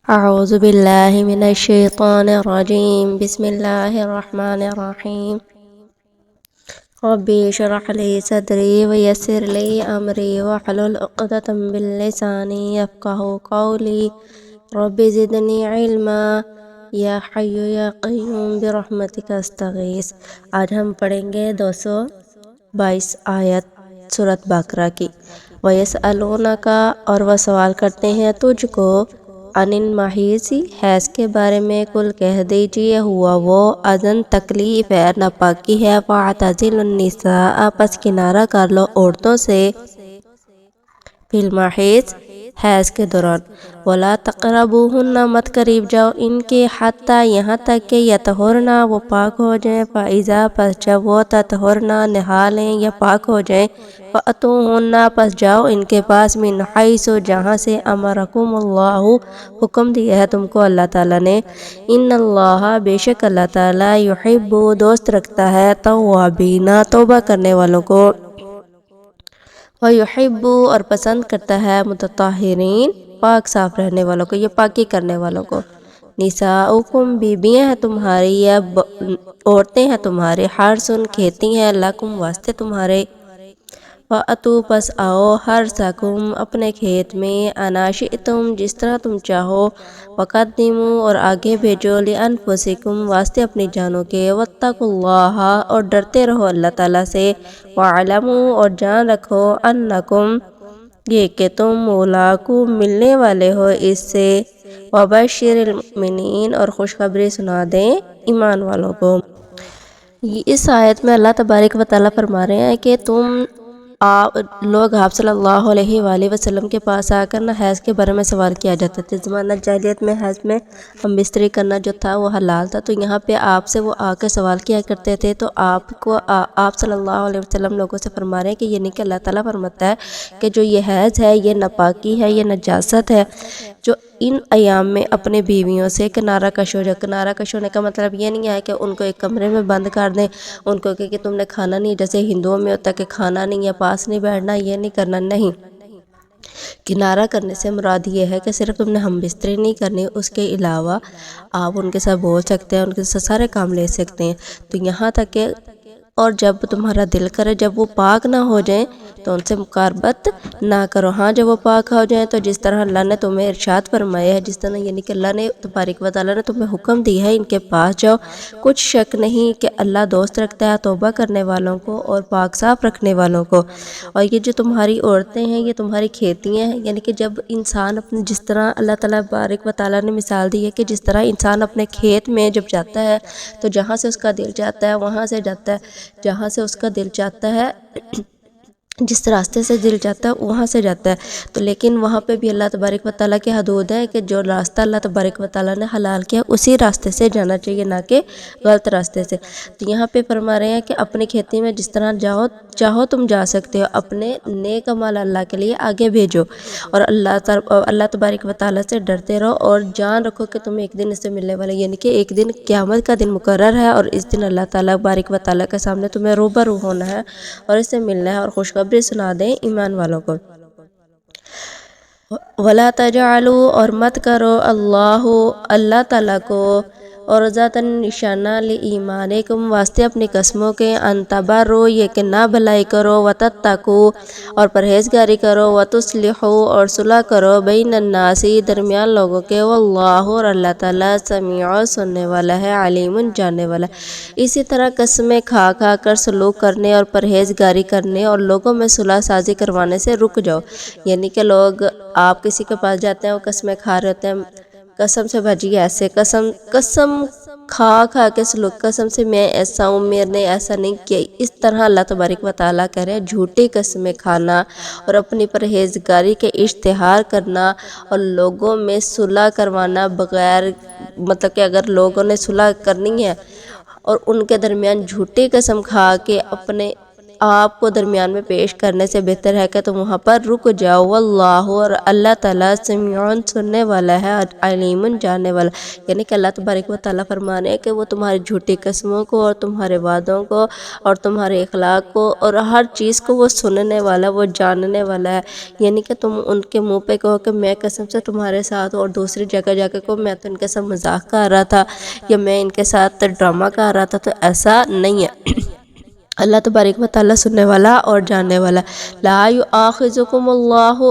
اعوذ باللہ من الشیطان الرجیم بسم اللہ الرحمن الرحیم رب اشرح لی صدری ویسر لی امری واحلل عقدۃ من لسانی یفقہوا قولی رب زدنی علما یا حی یا قیوم برحمتک استغیث۔ آج ہم پڑھیں گے 222 آیت سورۃ بقرہ کی۔ وَيَسْأَلُونَكَ، اور وہ سوال کرتے ہیں تجھ کو، عن المحیض، حیض کے بارے میں، کل کہہ دیجئے ہوا وہ اذن تکلیف ہے، ناپاکی ہے، فَاعْتَزِلُوا النِّسَاءَ، پس کنارہ کر لو عورتوں سے، فی المحیض، حیض کے دوران، وَلَا تَقْرَبُوهُنَّ، مت قریب جاؤ ان کے، حتیٰ یہاں تک کہ یطہرن، وہ پاک ہو جائیں، فَإِذَا، پس جب وہ تطہرن، نہا لیں یا پاک ہو جائیں، فَأْتُوهُنَّ، پس جاؤ ان کے پاس، من حیث، جہاں سے امرکم اللہ، حکم دیا ہے تم کو اللہ تعالیٰ نے، ان اللہ، بے شک اللہ تعالیٰ، یحب، دوست رکھتا ہے، توابین، توبہ کرنے والوں کو، وَيُحِبُّ، اور پسند کرتا ہے، متطہرین، پاک صاف رہنے والوں کو یا پاکی کرنے والوں کو۔ نساؤکم، بیویاں ہیں تمہاری یا عورتیں ہیں تمہارے، حرث، کھیتی ہیں، لکم، واسطے تمہارے، فَأْتُوا، پس آؤ، حرثکم، اپنے کھیت میں، انا شئتم، جس طرح تم چاہو، وقدموا، اور آگے بھیجو، لأنفسکم، واسطے اپنی جانوں کے، واتقوا اللہ، اور ڈرتے رہو اللہ تعالیٰ سے، وَاعْلَمُوا، اور جان رکھو، انکم، یہ کہ تم ملاقو، ملنے والے ہو اس سے، وبشر المؤمنین، اور خوشخبری سنا دیں ایمان والوں کو۔ اس آیت میں اللہ تبارک و تعالیٰ فرما رہے ہیں کہ لوگ آپ صلی اللہ علیہ وآلہ وسلم کے پاس آ کر حیض کے بارے میں سوال کیا جاتا تھا۔ زمانہ جاہلیت میں حیض میں ہم بستری کرنا جو تھا وہ حلال تھا، تو یہاں پہ آپ سے وہ آ کر سوال کیا کرتے تھے، تو آپ صلی اللہ علیہ وسلم لوگوں سے فرما رہے ہیں کہ یہ نہیں کہ اللہ تعالیٰ فرماتا ہے کہ جو یہ حیض ہے، یہ ناپاکی ہے، یہ نجاست ہے، جو ان ایام میں اپنے بیویوں سے کنارہ کش ہو جائے۔ کنارہ کش ہونے کا مطلب یہ نہیں ہے کہ ان کو ایک کمرے میں بند کر دیں، ان کو کہ تم نے کھانا نہیں، جیسے ہندوؤں میں ہوتا ہے کہ کھانا نہیں ہے، پاس نہیں بیٹھنا، یہ نہیں کرنا، نہیں۔ کنارہ کرنے سے مراد یہ ہے کہ صرف تم نے ہم بستری نہیں کرنی، اس کے علاوہ آپ ان کے ساتھ بول سکتے ہیں، ان کے ساتھ سارے کام لے سکتے ہیں، تو یہاں تک کہ اور جب تمہارا دل کرے جب وہ پاک نہ ہو جائیں تو ان سے مقاربت نہ کرو۔ ہاں جب وہ پاک ہو جائیں تو جس طرح اللہ نے تمہیں ارشاد فرمایا ہے، جس طرح یعنی کہ اللہ نے تبارک و تعالیٰ نے تمہیں حکم دی ہے ان کے پاس جاؤ، کچھ شک نہیں کہ اللہ دوست رکھتا ہے توبہ کرنے والوں کو اور پاک صاف رکھنے والوں کو۔ اور یہ جو تمہاری عورتیں ہیں، یہ تمہاری کھیتیاں ہیں، یعنی کہ جب انسان اپنے، جس طرح اللہ تعالیٰ بارک و تعالیٰ نے مثال دی ہے کہ جس طرح انسان اپنے کھیت میں جب جاتا ہے تو جہاں سے اس کا دل جاتا ہے وہاں سے جاتا ہے، جہاں سے اس کا دل چاہتا ہے، جس راستے سے دل جاتا ہے وہاں سے جاتا ہے، تو لیکن وہاں پہ بھی اللہ تبارک و تعالیٰ کی حدود ہے کہ جو راستہ اللہ تبارک و تعالیٰ نے حلال کیا اسی راستے سے جانا چاہیے، نہ کہ غلط راستے سے۔ تو یہاں پہ فرما رہے ہیں کہ اپنی کھیتی میں جس طرح چاہو تم جا سکتے ہو، اپنے نیک عمل اللہ کے لیے آگے بھیجو، اور اللہ تبارک و تعالیٰ سے ڈرتے رہو، اور جان رکھو کہ تمہیں ایک دن اس سے ملنے والے، یعنی کہ ایک دن قیامت کا دن مقرر ہے، اور اس دن اللہ تعالیٰ بارک و تعالیٰ کے سامنے تمہیں روبرو ہونا ہے اور اس سے ملنا ہے، اور خوشخبری سنا دیں ایمان والوں کو۔ وَلَا تَجْعَلُوا، اور مت کرو، اللہ تعالیٰ کو، عُرْضَةً، نشانہ، لِایمانکم، واسطے اپنی قسموں کے، ان تبروا، یہ کہ نہ بھلائی کرو، وتتقوا، اور پرہیزگاری کرو، وتصلحوا، اور صلح کرو، بین الناس، درمیان لوگوں کے، واللہ، اور اللہ تعالیٰ، سمیع، سننے والا ہے، علیم، جاننے والا ہے۔ اسی طرح قسمیں کھا کر سلوک کرنے اور پرہیزگاری کرنے اور لوگوں میں صلح سازی کروانے سے رک جاؤ، یعنی کہ لوگ آپ کسی کے پاس جاتے ہیں، وہ قسمیں کھا رہے ہوتے ہیں، قسم سے بھاجی ایسے، قسم کھا کے سلوک، قسم سے میں ایسا ہوں، میں نے ایسا نہیں کیا، اس طرح اللہ تبارک و تعالیٰ کہہ رہے ہیں جھوٹی قسمیں کھانا اور اپنی پرہیزگاری کے اشتہار کرنا اور لوگوں میں صلح کروانا بغیر، مطلب کہ اگر لوگوں نے صلح کرنی ہے اور ان کے درمیان جھوٹی قسم کھا کے اپنے آپ کو درمیان میں پیش کرنے سے بہتر ہے کہ تم وہاں پر رک جاؤ۔ واللہ، اور اللہ تعالیٰ سمیع سننے والا ہے، علیم جاننے والا، یعنی کہ اللہ تبارک و تعالیٰ فرمانے ہیں کہ وہ تمہاری جھوٹی قسموں کو اور تمہارے وعدوں کو اور تمہارے اخلاق کو اور ہر چیز کو وہ سننے والا، وہ جاننے والا ہے۔ یعنی کہ تم ان کے منہ پہ کہو کہ میں قسم سے تمہارے ساتھ، اور دوسری جگہ جا کے کہو میں تو ان کے ساتھ مذاق کر رہا تھا یا میں ان کے ساتھ ڈرامہ کر رہا تھا، تو ایسا نہیں ہے۔ اللہ تبارک و تعالیٰ سننے والا اور جاننے والا۔ لا یؤاخذکم اللہ،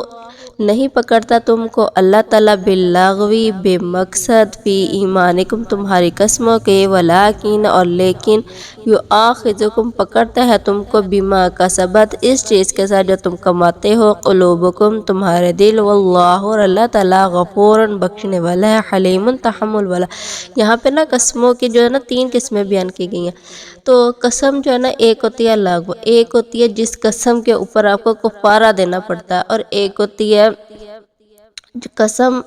نہیں پکڑتا تم کو اللہ تعالیٰ باللغوی بے مقصد فی ایمانکم تمہاری قسموں کے، ولیکن اور لیکن یؤاخذکم پکڑتا ہے تم کو بما کسبت اس چیز کے ساتھ جو تم کماتے ہو، قلوبکم تمہارے دل، واللہ اور اللہ تعالیٰ غفور بخشنے والا ہے، حلیم تحمل والا۔ یہاں پہ نا قسموں کی جو ہے نا 3 قسمیں بیان کی گئی ہیں۔ تو قسم جو ہے نا ایک ہوتی ہے لغو، ایک ہوتی ہے جس قسم کے اوپر آپ کو کفارہ دینا پڑتا ہے، اور ایک ہوتی ہے جو قسم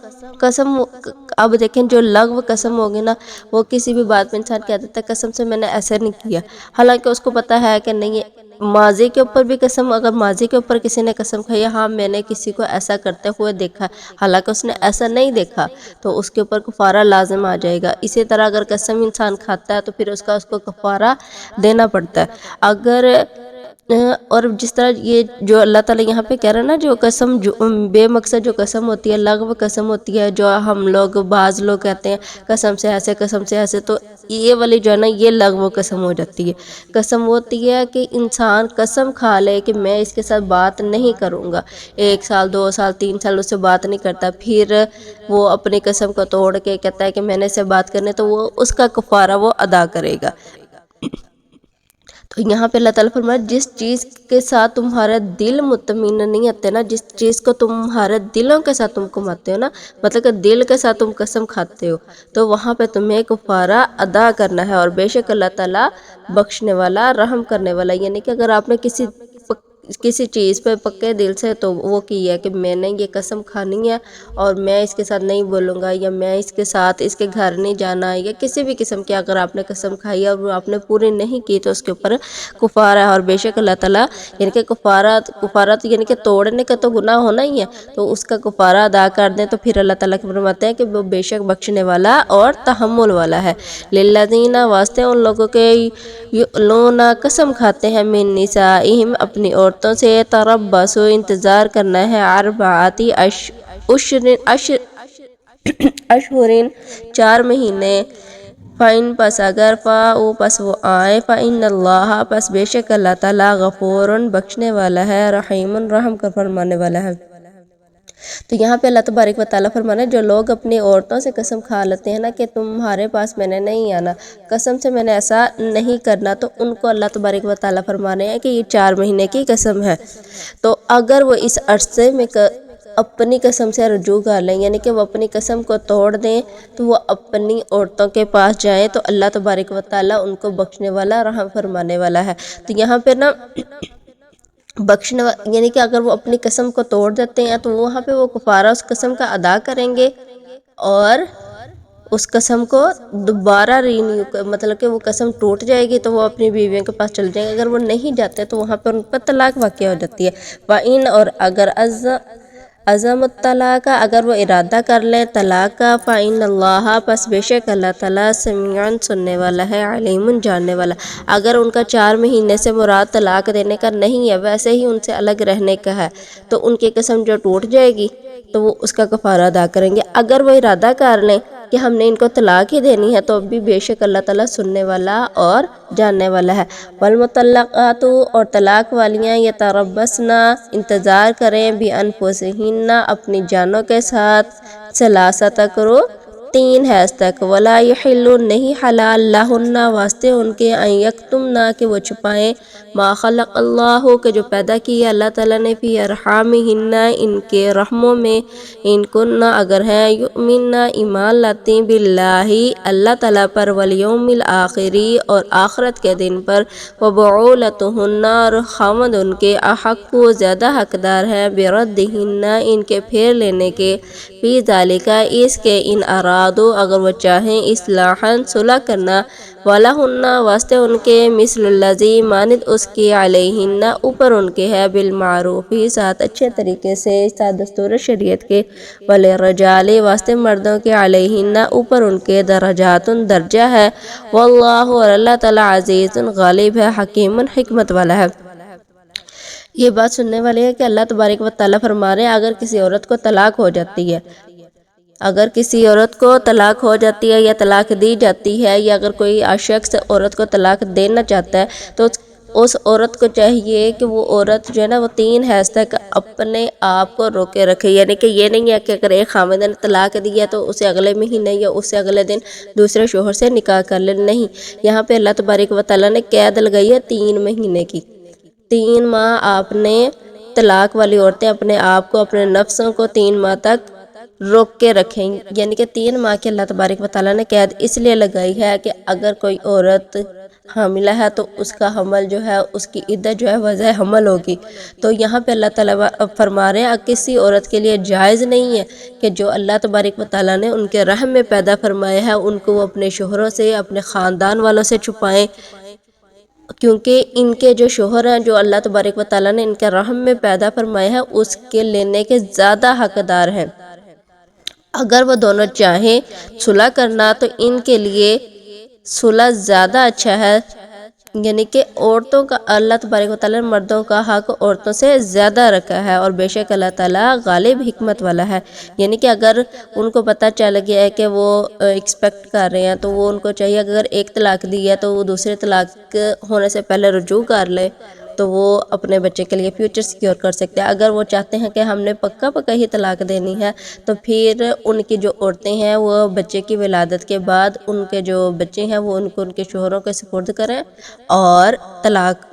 اب دیکھیں جو لغو قسم ہوگی نا، وہ کسی بھی بات میں انسان کہہ دیتا ہے قسم سے میں نے ایسے نہیں کیا، حالانکہ اس کو پتہ ہے کہ نہیں۔ ماضی کے اوپر بھی قسم، اگر ماضی کے اوپر کسی نے قسم کھائی، ہاں میں نے کسی کو ایسا کرتے ہوئے دیکھا، حالانکہ اس نے ایسا نہیں دیکھا، تو اس کے اوپر کفارہ لازم آ جائے گا۔ اسی طرح اگر قسم انسان کھاتا ہے تو پھر اس کو کفارہ دینا پڑتا ہے۔ اگر اور جس طرح یہ جو اللہ تعالیٰ یہاں پہ کہہ رہا ہے نا، جو قسم جو بے مقصد جو قسم ہوتی ہے، لغو قسم ہوتی ہے، جو ہم لوگ بعض لوگ کہتے ہیں قسم سے ایسے قسم سے ایسے، تو یہ والی جو ہے نا یہ لغو قسم ہو جاتی ہے۔ قسم ہوتی ہے کہ انسان قسم کھا لے کہ میں اس کے ساتھ بات نہیں کروں گا، 1 سال 2 سال 3 سال اس سے بات نہیں کرتا، پھر وہ اپنی قسم کو توڑ کے کہتا ہے کہ میں نے اس سے بات کرنے، تو وہ اس کا کفارہ وہ ادا کرے گا۔ تو یہاں پہ اللہ تعالیٰ فرمایا جس چیز کے ساتھ تمہارا دل مطمئن نہیں ہوتے نا، جس چیز کو تمہارے دلوں کے ساتھ تم کماتے ہو نا، مطلب کہ دل کے ساتھ تم قسم کھاتے ہو، تو وہاں پہ تمہیں کفارہ ادا کرنا ہے، اور بے شک اللہ تعالیٰ بخشنے والا رحم کرنے والا۔ یعنی کہ اگر آپ نے کسی چیز پہ پکے دل سے تو وہ کی ہے کہ میں نے یہ قسم کھانی ہے اور میں اس کے ساتھ نہیں بولوں گا، یا میں اس کے ساتھ اس کے گھر نہیں جانا، یا کسی بھی قسم کی اگر آپ نے قسم کھائی ہے اور وہ آپ نے پوری نہیں کی تو اس کے اوپر کفارہ ہے، اور بے شک اللہ تعالیٰ یعنی کہ کفارہ یعنی کہ توڑنے کا تو گناہ ہونا ہی ہے، تو اس کا کفارہ ادا کر دیں تو پھر اللہ تعالیٰ کے فرماتے ہیں کہ وہ بے شک بخشنے والا اور تحمل والا ہے۔ للذین واسطے ان لوگوں کے یؤلون قسم کھاتے ہیں من نسائہم اپنی عورتوں سے، تربصوا انتظار کرنا ہے، اربعۃ اشہر 4 مہینے، فَإِن پس اگر فاؤ پس وہ آئے، فَإِنَّ اللَّهَ پس بے شک اللہ تعالیٰ غفور بخشنے والا ہے، رحیم رحم کا فرمانے والا ہے۔ تو یہاں پہ اللہ تبارک و تعالیٰ فرمانا ہے جو لوگ اپنی عورتوں سے قسم کھا لیتے ہیں نا کہ تمہارے پاس میں نے نہیں آنا، قسم سے میں نے ایسا نہیں کرنا، تو ان کو اللہ تبارک و تعالیٰ فرمانے ہیں کہ یہ 4 مہینے کی قسم ہے۔ تو اگر وہ اس عرصے میں اپنی قسم سے رجوع کر لیں، یعنی کہ وہ اپنی قسم کو توڑ دیں، تو وہ اپنی عورتوں کے پاس جائیں، تو اللہ تبارک و تعالیٰ ان کو بخشنے والا رحم فرمانے والا ہے۔ تو یہاں پہ نا بخشنے یعنی کہ اگر وہ اپنی قسم کو توڑ دیتے ہیں تو وہاں پہ وہ کفارہ اس قسم کا ادا کریں گے، اور اس قسم کو دوبارہ رینیو مطلب کہ وہ قسم ٹوٹ جائے گی تو وہ اپنی بیویوں کے پاس چل جائیں گے۔ اگر وہ نہیں جاتے تو وہاں پر ان پر طلاق واقع ہو جاتی ہے۔ وَإِنْ اور اگر عزم الطلاق اگر وہ ارادہ کر لیں طلاق کا، فَإِنَّ اللَّهَ پس بے شک اللہ تعالیٰ سمیع سننے والا ہے، علیم جاننے والا۔ اگر ان کا 4 مہینے سے مراد طلاق دینے کا نہیں ہے، ویسے ہی ان سے الگ رہنے کا ہے، تو ان کی قسم جو ٹوٹ جائے گی تو وہ اس کا کفارہ ادا کریں گے۔ اگر وہ ارادہ کر لیں کہ ہم نے ان کو طلاق ہی دینی ہے، تو بھی بے شک اللہ تعالیٰ سننے والا اور جاننے والا ہے۔ والمطلقات اور طلاق والیاں یتربصن انتظار کریں، بانفسہن اپنی جانوں کے ساتھ، 3 قروء 3 حیض تک، ولا یحل نہیں حلال لہن واسطے ان کے ان یکتمن کہ وہ چھپائیں، ما خلق اللہ کہ جو پیدا کیا اللہ تعالیٰ نے، فی ارحامہن ان کے رحموں میں، ان کن اگر ہیں، یؤمن ایمان لاتی، باللہ اللہ تعالیٰ پر، والیوم الآخری اور آخرت کے دن پر، وبعولتہن اور خاوند ان کے، احق زیادہ حقدار ہیں، بردہن ان کے پھیر لینے کے، فی ذالک اس کے، ان اراد ارادو اگر وہ چاہیں اصلاحاً صلح کرنا، وَلَهُنَّ واسطے ان کے مثل الذی مانند اس کی علیہن اوپر ان کے ہے بالمعروف ساتھ اچھے طریقے سے ساتھ دستور شریعت کے، وَلِلرِّجَالِ واسطے مردوں کے علیہن اوپر ان کے درجات درجہ ہے، واللہ اور اللہ تعالیٰ عزیز غالب ہے، حکیم حکمت والا ہے۔ یہ بات سننے والی ہے کہ اللہ تبارک و تعالیٰ فرما رہے ہیں اگر کسی عورت کو طلاق ہو جاتی ہے، اگر کسی عورت کو طلاق ہو جاتی ہے یا طلاق دی جاتی ہے، یا اگر کوئی شخص عورت کو طلاق دینا چاہتا ہے تو اس عورت کو چاہیے کہ وہ عورت جو ہے نا وہ 3 حیض تک اپنے آپ کو روکے رکھے، یعنی کہ یہ نہیں ہے کہ اگر ایک خاوند نے طلاق دی ہے تو اسے اگلے مہینے یا اس سے اگلے دن دوسرے شوہر سے نکاح کر لے، نہیں، یہاں پہ اللہ تبارک و تعالیٰ نے قید لگائی ہے 3 مہینے کی۔ 3 ماہ آپ نے طلاق والی عورتیں اپنے آپ کو اپنے نفسوں کو 3 ماہ تک روک کے رکھیں، یعنی کہ 3 ماہ کے اللہ تبارک و تعالیٰ نے قید اس لیے لگائی ہے کہ اگر کوئی عورت حاملہ ہے تو اس کا حمل جو ہے اس کی عدت جو ہے وضع حمل ہوگی، تو یہاں پہ اللہ تعالیٰ فرما رہے ہیں کسی عورت کے لیے جائز نہیں ہے کہ جو اللہ تبارک و تعالیٰ نے ان کے رحم میں پیدا فرمایا ہے ان کو وہ اپنے شوہروں سے اپنے خاندان والوں سے چھپائیں، کیونکہ ان کے جو شوہر ہیں جو اللہ تبارک و تعالیٰ نے ان کے رحم میں پیدا فرمایا ہے اس کے لینے کے زیادہ حقدار ہیں۔ اگر وہ دونوں چاہیں صلح کرنا تو ان کے لیے صلح زیادہ اچھا ہے، یعنی کہ عورتوں کا اللہ تبارک و تعالیٰ نے مردوں کا حق عورتوں سے زیادہ رکھا ہے، اور بے شک اللہ تعالیٰ غالب حکمت والا ہے، یعنی کہ اگر ان کو پتہ چل گیا ہے کہ وہ ایکسپیکٹ کر رہے ہیں تو وہ ان کو چاہیے اگر ایک طلاق دی ہے تو وہ دوسرے طلاق ہونے سے پہلے رجوع کر لے تو وہ اپنے بچے کے لیے فیوچر سیکیور کر سکتے ہیں۔ اگر وہ چاہتے ہیں کہ ہم نے پکا ہی طلاق دینی ہے تو پھر ان کی جو عورتیں ہیں وہ بچے کی ولادت کے بعد ان کے جو بچے ہیں وہ ان کو ان کے شوہروں کے سپرد کریں اور طلاق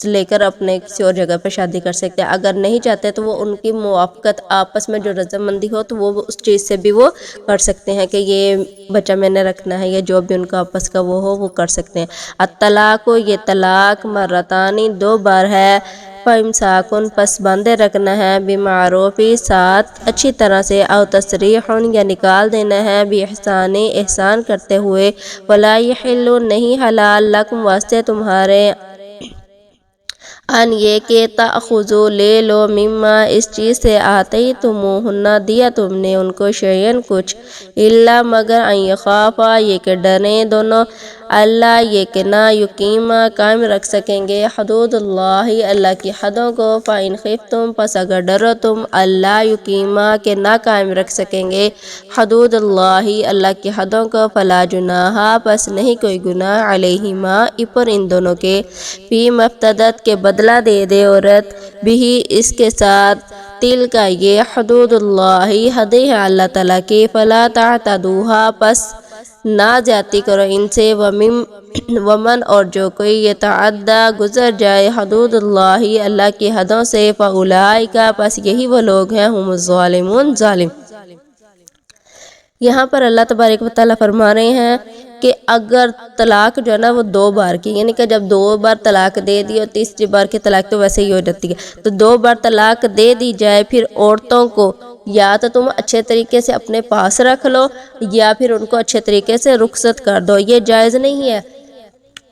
لے کر اپنے کسی اور جگہ پہ شادی کر سکتے ہیں۔ اگر نہیں چاہتے تو وہ ان کی موافقت آپس میں جو رضامندی ہو تو وہ اس چیز سے بھی وہ کر سکتے ہیں کہ یہ بچہ میں نے رکھنا ہے، یا جو بھی ان کا آپس کا وہ ہو وہ کر سکتے ہیں۔ الطلاق یہ طلاق مرتانی 2 بار ہے، فَإِمْسَاكٌ پس باندھے رکھنا ہے، بِمَعْرُوفِ ساتھ اچھی طرح سے، او تسریح یا نکال دینا ہے، بِإِحْسَانٍ احسان کرتے ہوئے، وَلَا يَحِلُّ نہیں حلال لکم واسطے تمہارے، ان یہ کہ تأخذوا لے لو مما اس چیز سے آتیتموہن دیا تم نے ان کو شیئن کچھ، الا مگر ان یخافا یہ کہ ڈریں دونوں، اللہ یہ کہ نہ یقیما قائم رکھ سکیں گے، حدود اللہ اللہ کی حدوں کو، فإن خفتم پس اگر ڈرو تم، اللہ یقیما کہ نہ قائم رکھ سکیں گے حدود اللہ اللہ کی حدوں کو، فلا جناح پس نہیں کوئی گناہ علیہما پر ان دونوں کے، فی مفتدت کے بدلہ دے دے عورت، بھی اس کے ساتھ، تل کا یہ حدود اللہ حدیں ہیں اللہ تعالیٰ کی، فلا تعتدوها پس نہ زیادتی کرو ان سے، ومن اور جو کوئی یتعدی گزر جائے حدود اللہ اللہ کی حدوں سے، فاولئک پس یہی وہ لوگ ہیں ہم الظالمون ظالم۔ یہاں پر اللہ تبارک و تعالیٰ فرما رہے ہیں کہ اگر طلاق جو ہے نا وہ 2 بار کی، یعنی کہ جب 2 بار طلاق دے دی اور تیسری بار کی طلاق تو ویسے ہی ہو جاتی ہے، تو 2 بار طلاق دے دی جائے، پھر عورتوں کو یا تو تم اچھے طریقے سے اپنے پاس رکھ لو یا پھر ان کو اچھے طریقے سے رخصت کر دو، یہ جائز نہیں ہے۔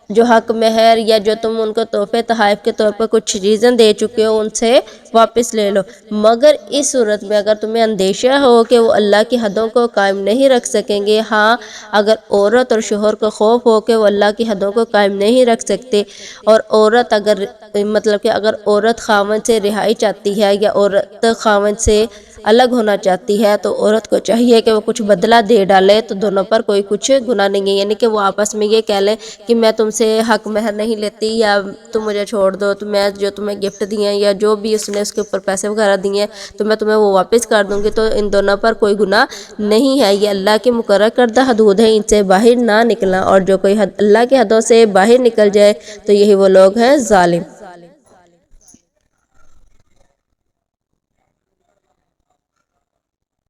جو حق مہر یا جو تم ان کو تحفے تحائف کے طور پر کچھ چیزیں دے چکے ہو ان سے واپس لے لو، مگر اس صورت میں اگر تمہیں اندیشہ ہو کہ وہ اللہ کی حدوں کو قائم نہیں رکھ سکیں گے، ہاں اگر عورت اور شوہر کو خوف ہو کہ وہ اللہ کی حدوں کو قائم نہیں رکھ سکتے، اور عورت اگر مطلب کہ اگر عورت خاوند سے رہائی چاہتی ہے یا عورت خاوند سے الگ ہونا چاہتی ہے تو عورت کو چاہیے کہ وہ کچھ بدلہ دے ڈالے، تو دونوں پر کوئی کچھ گناہ نہیں ہے، یعنی کہ وہ آپس میں یہ کہہ لیں کہ میں تم سے حق مہر نہیں لیتی یا تم مجھے چھوڑ دو، تو میں جو تمہیں گفٹ دیے ہیں یا جو بھی اس نے اس کے اوپر پیسے وغیرہ دیے ہیں تو میں تمہیں وہ واپس کر دوں گی، تو ان دونوں پر کوئی گناہ نہیں ہے، یہ اللہ کی مقرر کردہ حدود ہیں، ان سے باہر نہ نکلنا، اور جو کوئی اللہ کی حدوں سے باہر نکل جائے تو یہی وہ لوگ ہیں ظالم۔